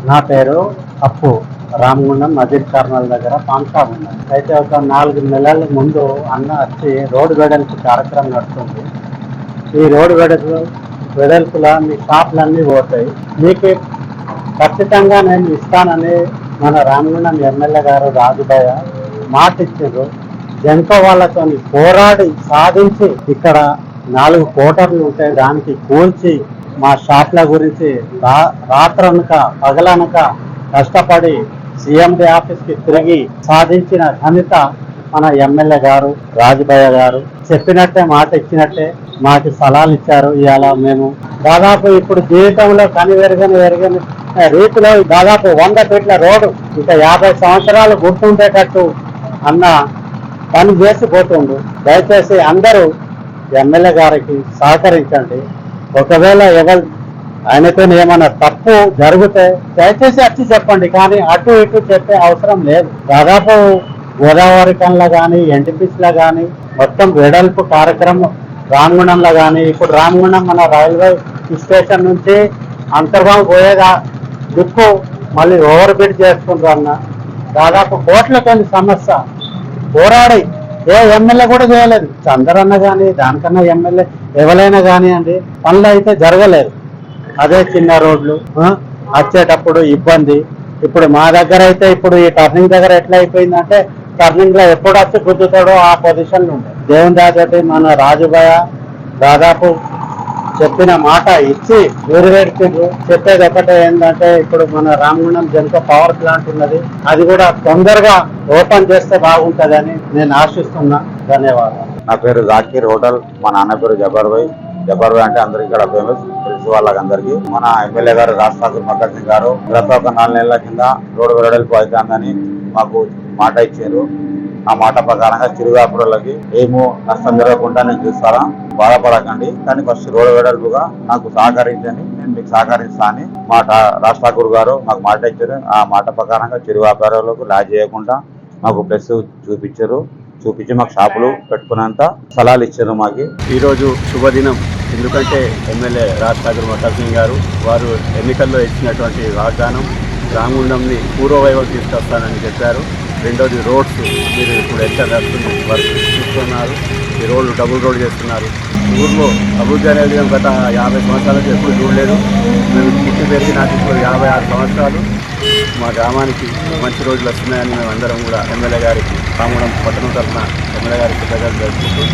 నా పేరు అప్పు. రామగుండం మజిద్ కర్నల్ దగ్గర పాన్ షాప్ ఉన్నది. అయితే ఒక 4 నెలల ముందు అన్న వచ్చి రోడ్డు వెడల్పు కార్యక్రమం నడుస్తుంది. ఈ రోడ్డు వెడల్పులా మీ షాపులన్నీ పోతాయి, మీకు ఖచ్చితంగా నేను ఇస్తానని మన రామగుండం ఎమ్మెల్యే గారు రాజుభయ్య మాట ఇచ్చారు. జంకో వాళ్ళతో పోరాడి సాధించి ఇక్కడ 4 కోటర్లు ఉంటాయి, దానికి కూల్చి మా షాప్ల గురించి రాత్రనక పగలనక కష్టపడి సిఎండి ఆఫీస్కి తిరిగి సాధించిన ఘనత మన ఎమ్మెల్యే గారు రాజుభయ్య గారు. చెప్పినట్టే మాట ఇచ్చినట్టే మాకు సలహాలు ఇచ్చారు. ఇవాళ మేము దాదాపు ఇప్పుడు జీవితంలో ఎరగని రీతిలో దాదాపు 100 ఫీట్ల రోడ్డు ఇంకా 50 సంవత్సరాలు గుర్తుండేటట్టు అన్న పని చేసి పోతుండు. దయచేసి అందరూ ఎమ్మెల్యే గారికి సహకరించండి. ఒకవేళ ఆయనతో ఏమైనా తప్పు జరిగితే దయచేసి వచ్చి చెప్పండి, కానీ అటు ఇటు చెప్పే అవసరం లేదు. దాదాపు గోదావరి కన్లో కానీ ఎన్టీపీసీలో కానీ మొత్తం వెడల్పు కార్యక్రమం రామగుండంలో కానీ ఇప్పుడు రామగుండం మన రైల్వే స్టేషన్ నుంచి అంతర్భాగం పోయేదా దిక్కు మళ్ళీ ఓవర్ బ్రిడ్జ్ చేసుకుంటారు అన్న. దాదాపు కోట్లతో సమస్య పోరాడి ఏ ఎమ్మెల్యే కూడా చేయలేదు. చంద్రన్న కానీ దానికన్నా ఎమ్మెల్యే ఎవరైనా కానివ్వండి, పనులు అయితే జరగలేదు. అదే చిన్న రోడ్లు వచ్చేటప్పుడు ఇబ్బంది. ఇప్పుడు మా దగ్గర అయితే ఇప్పుడు ఈ టర్నింగ్ దగ్గర ఎట్లా అయిపోయిందంటే టర్నింగ్ లో ఎప్పుడు వచ్చి గుద్దుతాడో ఆ పొజిషన్లు ఉంటాయి. దేవుని దాటి మన రాజుభయ్య దాదాపు చెప్పిన మాట ఇచ్చి నెరవేర్చిండ్రు. చెప్పేది ఒకటే ఏంటంటే ఇప్పుడు మన రామగుండం జంకో పవర్ ప్లాంట్ ఉన్నది, అది కూడా తొందరగా ఓపెన్ చేస్తే బాగుంటుందని నేను ఆశిస్తున్నా. ధన్యవాదాలు. నా పేరు జాకీర్ హోటల్, మా నాన్న పేరు జబ్బర్ భాయ్ అంటే అందరికి ఇక్కడ ఫేమస్, తెలిసి వాళ్ళకి అందరికి. మన ఎమ్మెల్యే గారు రాజ్ ఠాకూర్ మక్కర్ సింగ్ గారు గత ఒక 4 నెలల కింద రోడ్డు వెడల్పు అవుతుందని మాకు మాట ఇచ్చారు. ఆ మాట ప్రకారంగా చిరు వ్యాపారులకి ఏమో నష్టం జరగకుండా నేను చూస్తారా, బాధపడకండి, కానీ ఫస్ట్ రోడ్డు వెడల్పుగా నాకు సహకరించండి, నేను మీకు సహకరిస్తా అని రాజ్ ఠాకూర్ గారు మాకు మాట ఇచ్చారు. ఆ మాట ప్రకారంగా చిరు వ్యాపారులకు లాజ్ చేయకుండా మాకు ప్లస్ చూపించి మాకు షాపులు పెట్టుకున్నంత సలహాలు ఇచ్చారు. మాకు ఈరోజు శుభదినం. ఎందుకంటే ఎమ్మెల్యే రాజ్ ఠాకూర్ మక్కర్ సింగ్ గారు వారు ఎన్నికల్లో ఇచ్చినటువంటి వాగ్దానం రామగుండంని పూర్వవైభవం తీసుకొస్తానని చెప్పారు. రెండోది రోడ్స్, మీరు ఇప్పుడు ఎంత నడుస్తుంది వర్క్ చూస్తున్నారు, ఈ రోడ్లు డబుల్ రోడ్ చేస్తున్నారు. ఊర్లో అభివృద్ధి అనేది గత 50 సంవత్సరాలకు ఎప్పుడు చూడలేదు. మేము పుట్టి పెరిగి నాకు ఇప్పుడు 56 సంవత్సరాలు. మా గ్రామానికి మంచి రోజులు వస్తున్నాయని మేము అందరం కూడా ఎమ్మెల్యే గారికి రామగుండం పట్టణం తరఫున ఎమ్మెల్యే గారికి ప్రజలు జరుపుకుంటూ